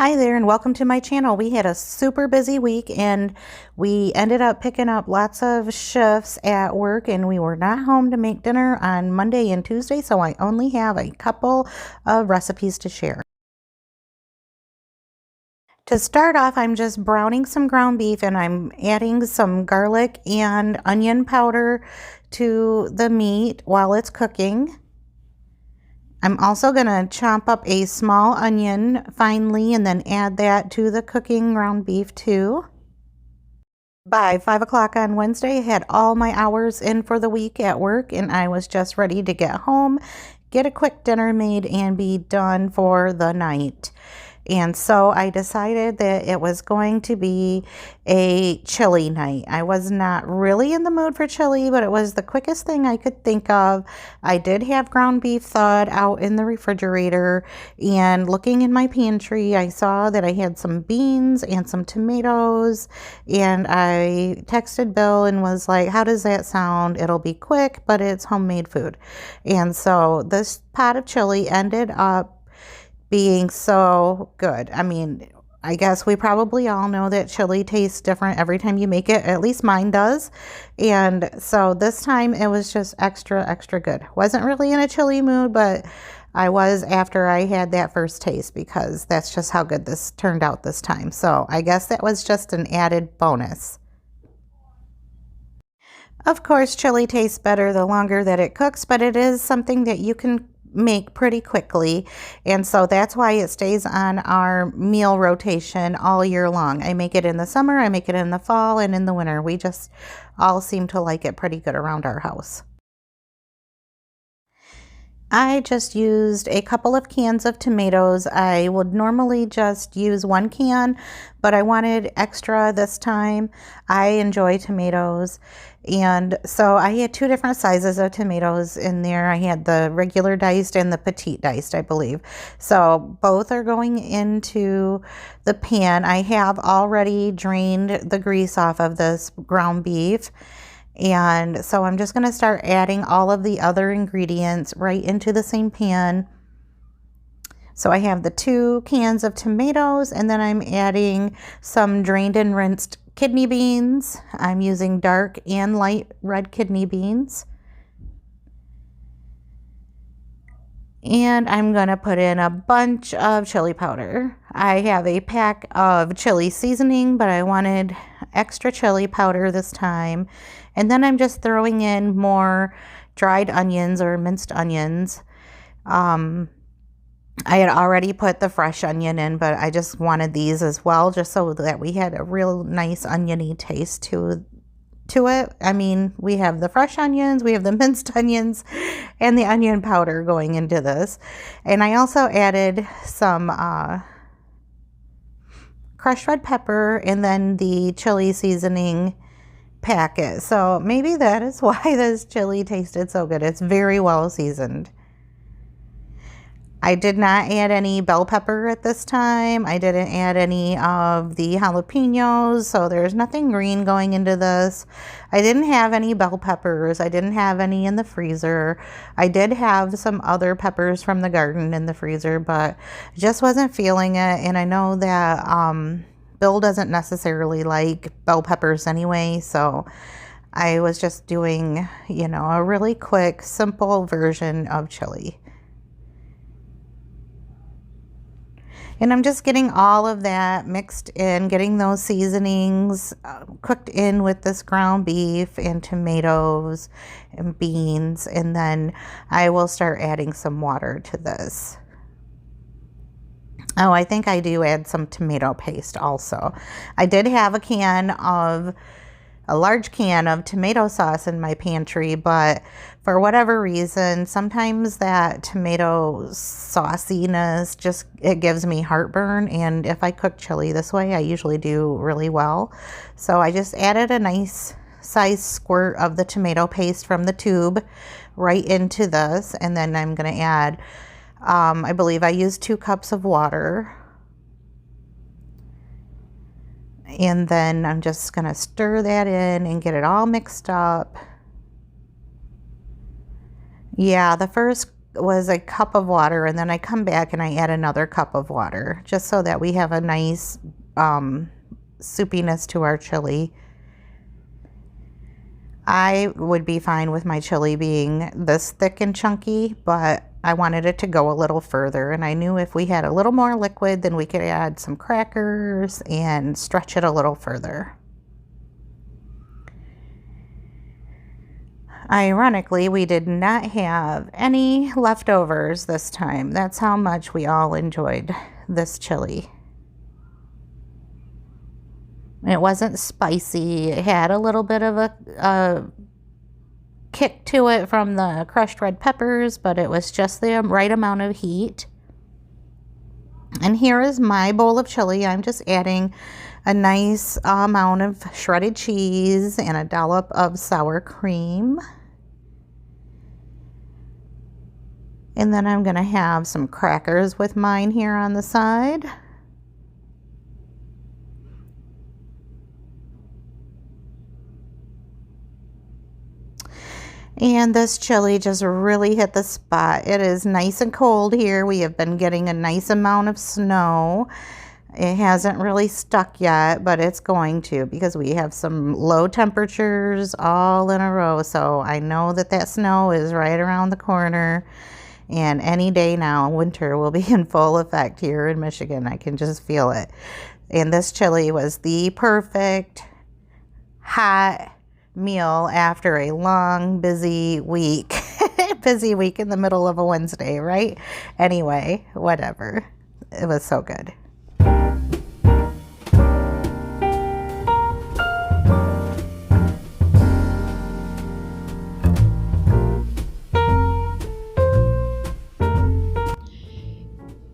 Hi there and welcome to my channel. We had a super busy week and we ended up picking up lots of shifts at work and we were not home to make dinner on Monday and Tuesday, so I only have a couple of recipes to share. To start off, I'm just browning some ground beef and I'm adding some garlic and onion powder to the meat while it's cooking. I'm also going to chop up a small onion finely and then add that to the cooking ground beef too. By 5 o'clock on Wednesday, I had all my hours in for the week at work and I was just ready to get home, get a quick dinner made, and be done for the night. And so I decided that it was going to be a chili night. I was not really in the mood for chili, but it was the quickest thing I could think of. I did have ground beef thawed out in the refrigerator, and looking in my pantry, I saw that I had some beans and some tomatoes, and I texted Bill and was like, how does that sound? It'll be quick, but it's homemade food. And so this pot of chili ended up being so good. I mean, I guess we probably all know that chili tastes different every time you make it. At least mine does. And so this time it was just extra good. Wasn't really in a chili mood, but I was after I had that first taste because that's just how good this turned out this time. So I guess that was just an added bonus. Of course, chili tastes better the longer that it cooks, but it is something that you can make pretty quickly, and so that's why it stays on our meal rotation all year long. I make it in the summer, I make it in the fall, and in the winter. We just all seem to like it pretty good around our house. I just used a couple of cans of tomatoes. I would normally just use one can, but I wanted extra this time. I enjoy tomatoes. And so I had two different sizes of tomatoes in there. I had the regular diced and the petite diced, I believe. So both are going into the pan. I have already drained the grease off of this ground beef. And so I'm just going to start adding all of the other ingredients right into the same pan. So I have the 2 cans of tomatoes, and then I'm adding some drained and rinsed kidney beans. I'm using dark and light red kidney beans. And I'm going to put in a bunch of chili powder. I have a pack of chili seasoning, but I wanted extra chili powder this time. And then I'm just throwing in more dried onions or minced onions. I had already put the fresh onion in, but I just wanted these as well, just so that we had a real nice oniony taste to it. I mean, we have the fresh onions, we have the minced onions, and the onion powder going into this. And I also added some crushed red pepper and then the chili seasoning packet. So maybe that is why this chili tasted so good. It's very well seasoned. I did not add any bell pepper at this time. I didn't add any of the jalapenos, so there's nothing green going into this. I didn't have any bell peppers. I didn't have any in the freezer. I did have some other peppers from the garden in the freezer, but I just wasn't feeling it. And I know that Bill doesn't necessarily like bell peppers anyway, so I was just doing, you know, a really quick, simple version of chili. And I'm just getting all of that mixed in, getting those seasonings cooked in with this ground beef and tomatoes and beans. And then I will start adding some water to this. Oh, I think I do add some tomato paste also. I did have a large can of tomato sauce in my pantry, but for whatever reason, sometimes that tomato sauciness it gives me heartburn, and if I cook chili this way, I usually do really well. So I just added a nice size squirt of the tomato paste from the tube right into this, and then I'm going to add, I believe I used 2 cups of water. And then I'm just going to stir that in and get it all mixed up. Yeah, the first was a cup of water, and then I come back and I add another cup of water just so that we have a nice soupiness to our chili. I would be fine with my chili being this thick and chunky, but I wanted it to go a little further, and I knew if we had a little more liquid, then we could add some crackers and stretch it a little further. Ironically, we did not have any leftovers this time. That's how much we all enjoyed this chili. It wasn't spicy. It had a little bit of a kick to it from the crushed red peppers, but it was just the right amount of heat. And here is my bowl of chili. I'm just adding a nice amount of shredded cheese and a dollop of sour cream. And then I'm going to have some crackers with mine here on the side. And this chili just really hit the spot. It is nice and cold here. We have been getting a nice amount of snow. It hasn't really stuck yet, but it's going to, because we have some low temperatures all in a row. So I know that that snow is right around the corner. And any day now, winter will be in full effect here in Michigan. I can just feel it. And this chili was the perfect hot meal after a long, busy week. Busy week in the middle of a Wednesday, right? Anyway, whatever. It was so good.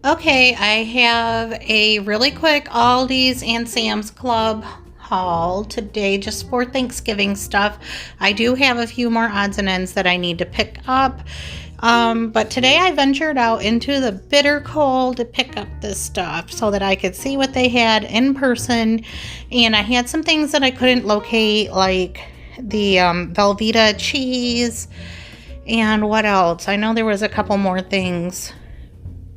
Okay, I have a really quick Aldi's and Sam's Club haul today just for Thanksgiving stuff. I do have a few more odds and ends that I need to pick up. But today I ventured out into the bitter cold to pick up this stuff so that I could see what they had in person. And I had some things that I couldn't locate, like the Velveeta cheese and what else? I know there was a couple more things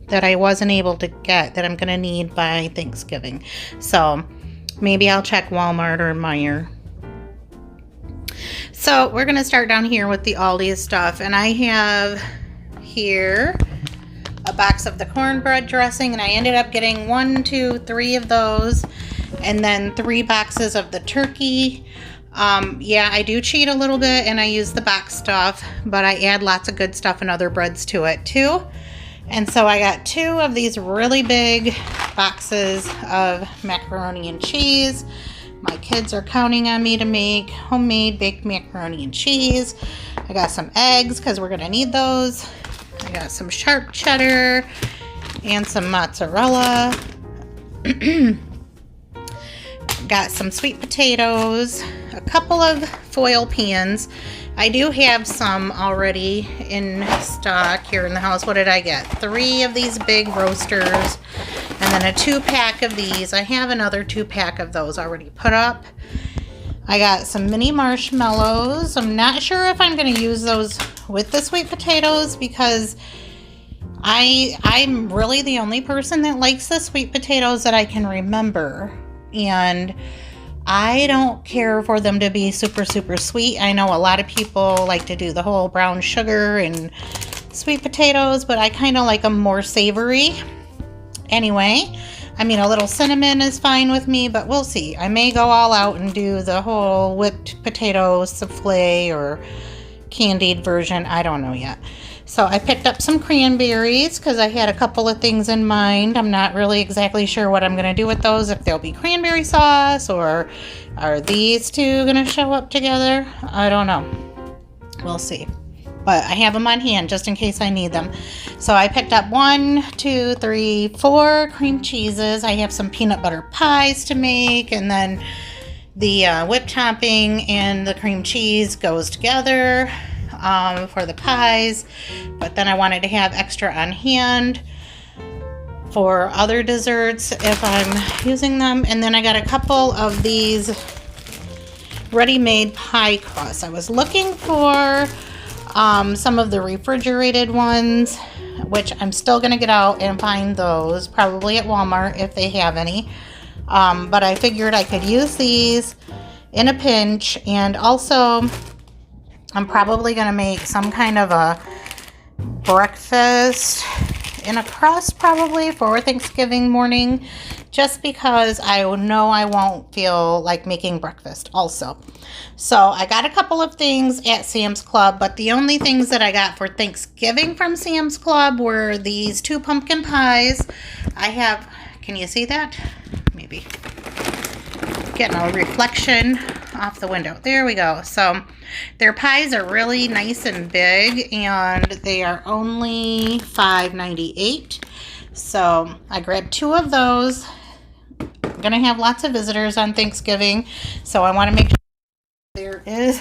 that I wasn't able to get that I'm going to need by Thanksgiving. So maybe I'll check Walmart or Meijer. So we're going to start down here with the Aldi stuff. And I have here a box of the cornbread dressing. And I ended up getting 1, 2, 3 of those. And then 3 boxes of the turkey. Yeah, I do cheat a little bit and I use the box stuff. But I add lots of good stuff and other breads to it too. And so I got 2 of these really big boxes of macaroni and cheese. My kids are counting on me to make homemade baked macaroni and cheese. I got some eggs because we're going to need those. I got some sharp cheddar and some mozzarella. Got some sweet potatoes, a couple of foil pans. I do have some already in stock here in the house. What did I get? 3 of these big roasters and then a 2-pack of these. I have another 2-pack of those already put up. I got some mini marshmallows. I'm not sure if I'm going to use those with the sweet potatoes because I'm really the only person that likes the sweet potatoes that I can remember. And I don't care for them to be super, super sweet. I know a lot of people like to do the whole brown sugar and sweet potatoes, but I kind of like them more savory. Anyway, I mean, a little cinnamon is fine with me, but we'll see. I may go all out and do the whole whipped potato souffle or candied version. I don't know yet. So I picked up some cranberries because I had a couple of things in mind. I'm not really exactly sure what I'm going to do with those, if they'll be cranberry sauce or are these 2 going to show up together? I don't know. We'll see. But I have them on hand just in case I need them. So I picked up 1, 2, 3, 4 cream cheeses. I have some peanut butter pies to make, and then the whipped topping and the cream cheese goes together. For the pies, but then I wanted to have extra on hand for other desserts if I'm using them. And then I got a couple of these ready-made pie crusts. I was looking for Some of the refrigerated ones, which I'm still going to get out and find those, probably at Walmart if they have any. But I figured I could use these in a pinch, and also I'm probably going to make some kind of a breakfast in a crust probably for Thanksgiving morning, just because I know I won't feel like making breakfast also. So I got a couple of things at Sam's Club, but the only things that I got for Thanksgiving from Sam's Club were these 2 pumpkin pies. I have, can you see that? Maybe. Getting a reflection off the window. There we go. So their pies are really nice and big, and they are only $5.98. So I grabbed 2 of those. I'm going to have lots of visitors on Thanksgiving, so I want to make sure there is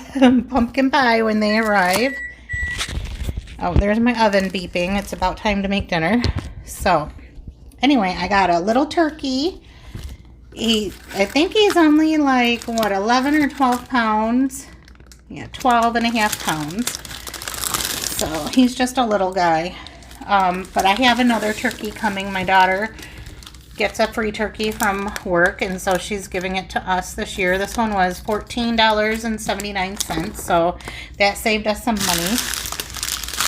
pumpkin pie when they arrive. Oh, there's my oven beeping. It's about time to make dinner. So anyway, I got a little turkey. I think he's only like, what, 11 or 12 pounds? Yeah, 12 and a half pounds. So he's just a little guy. But I have another turkey coming. My daughter gets a free turkey from work, and so she's giving it to us this year. This one was $14.79, so that saved us some money.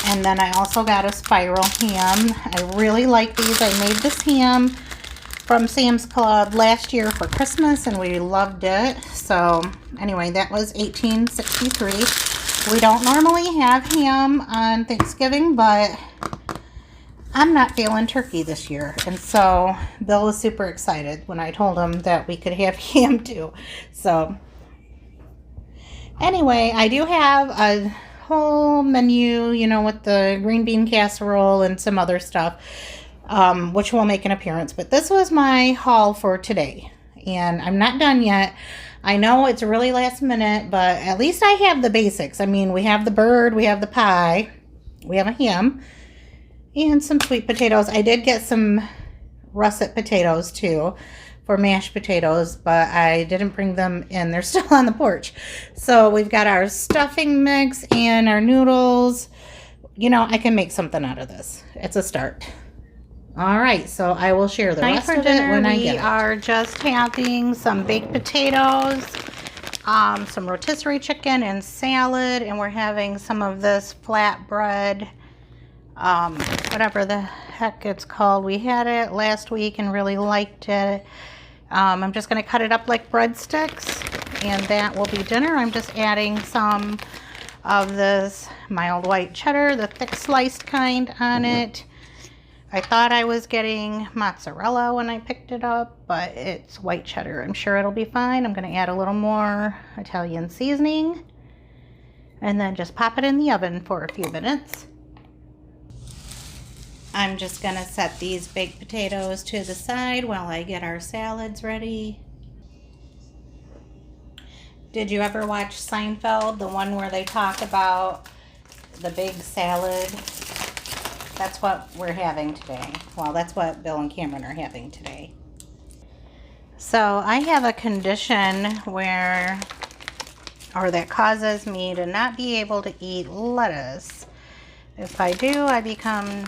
And then I also got a spiral ham. I really like these. I made this ham from Sam's Club last year for Christmas, and we loved it. So anyway, that was $18.63. We don't normally have ham on Thanksgiving, but I'm not feeling turkey this year. And so Bill was super excited when I told him that we could have ham too. So anyway, I do have a whole menu, you know, with the green bean casserole and some other stuff, which will make an appearance. But this was my haul for today, and I'm not done yet. I know it's really last minute, but at least I have the basics. I mean, we have the bird, we have the pie, we have a ham, and some sweet potatoes. I did get some russet potatoes too for mashed potatoes, but I didn't bring them in. They're still on the porch. So we've got our stuffing mix and our noodles. You know, I can make something out of this. It's a start. All right, so I will share the rest of it when I get it. We are just having some baked potatoes, some rotisserie chicken and salad, and we're having some of this flatbread, whatever the heck it's called. We had it last week and really liked it. I'm just going to cut it up like breadsticks, and that will be dinner. I'm just adding some of this mild white cheddar, the thick sliced kind, on it. I thought I was getting mozzarella when I picked it up, but it's white cheddar. I'm sure it'll be fine. I'm going to add a little more Italian seasoning and then just pop it in the oven for a few minutes. I'm just going to set these baked potatoes to the side while I get our salads ready. Did you ever watch Seinfeld, the one where they talk about the big salad? That's what we're having today. Well, that's what Bill and Cameron are having today. So I have a condition that causes me to not be able to eat lettuce. If I do, I become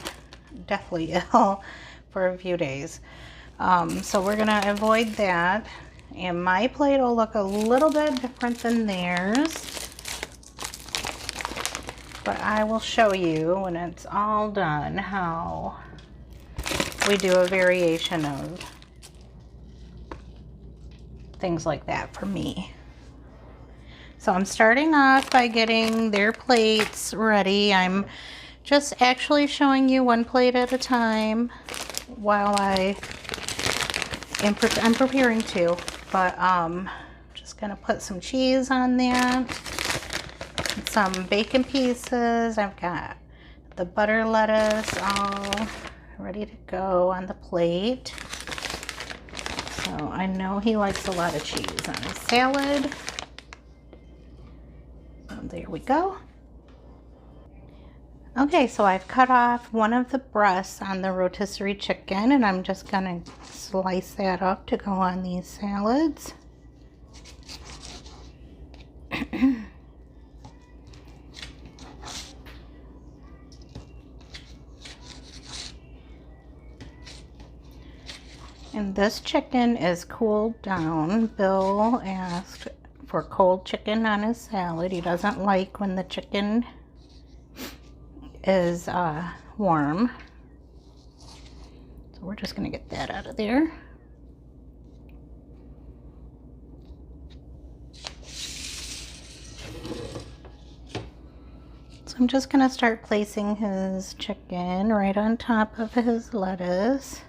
deathly ill for a few days. So we're gonna avoid that. And my plate will look a little bit different than theirs. But I will show you when it's all done how we do a variation of things like that for me. So I'm starting off by getting their plates ready. I'm just actually showing you one plate at a time while I'm preparing two. But just gonna put some cheese on there. Some bacon pieces. I've got the butter lettuce all ready to go on the plate. So I know he likes a lot of cheese on his salad. So there we go. Okay, so I've cut off one of the breasts on the rotisserie chicken, and I'm just gonna slice that up to go on these salads. And this chicken is cooled down. Bill asked for cold chicken on his salad. He doesn't like when the chicken is warm. So we're just going to get that out of there. So I'm just going to start placing his chicken right on top of his lettuce.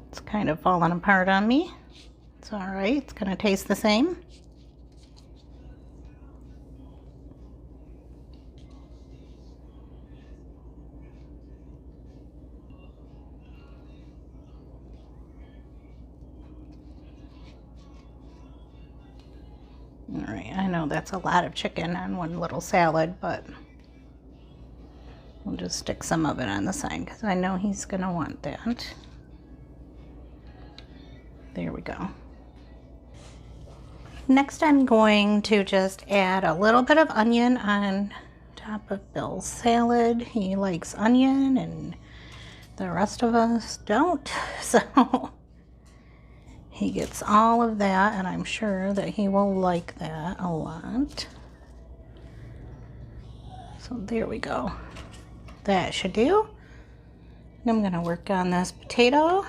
It's kind of falling apart on me. It's all right. It's going to taste the same. All right, I know that's a lot of chicken on one little salad, but we'll just stick some of it on the side because I know he's going to want that. There we go. Next, I'm going to just add a little bit of onion on top of Bill's salad. He likes onion and the rest of us don't, so he gets all of that, and I'm sure that he will like that a lot. So there we go. That should do. And I'm gonna work on this potato.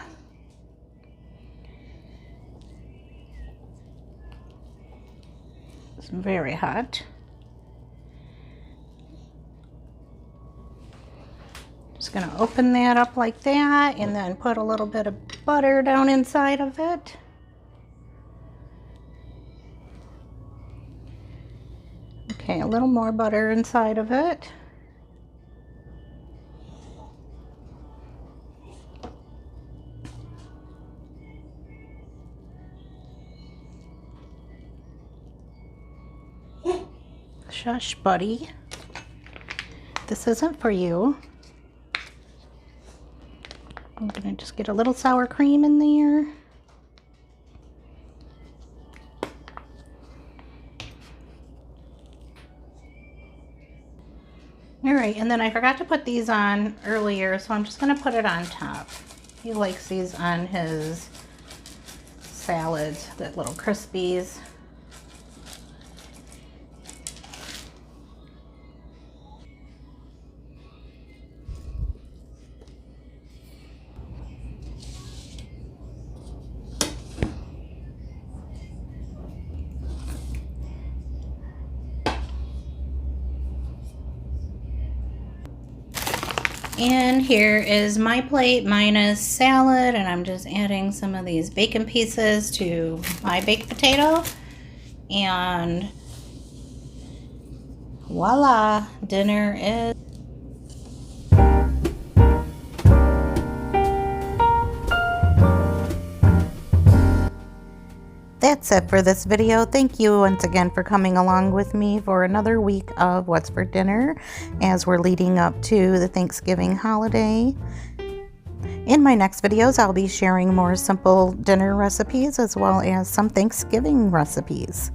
It's very hot. Just gonna open that up like that and then put a little bit of butter down inside of it. Okay, a little more butter inside of it. Shush, buddy. This isn't for you. I'm gonna just get a little sour cream in there. All right, and then I forgot to put these on earlier, so I'm just gonna put it on top. He likes these on his salads, the little Crispies. And here is my plate minus salad, and I'm just adding some of these bacon pieces to my baked potato. And voila, dinner is... That's it for this video. Thank you once again for coming along with me for another week of What's for Dinner as we're leading up to the Thanksgiving holiday. In my next videos, I'll be sharing more simple dinner recipes as well as some Thanksgiving recipes.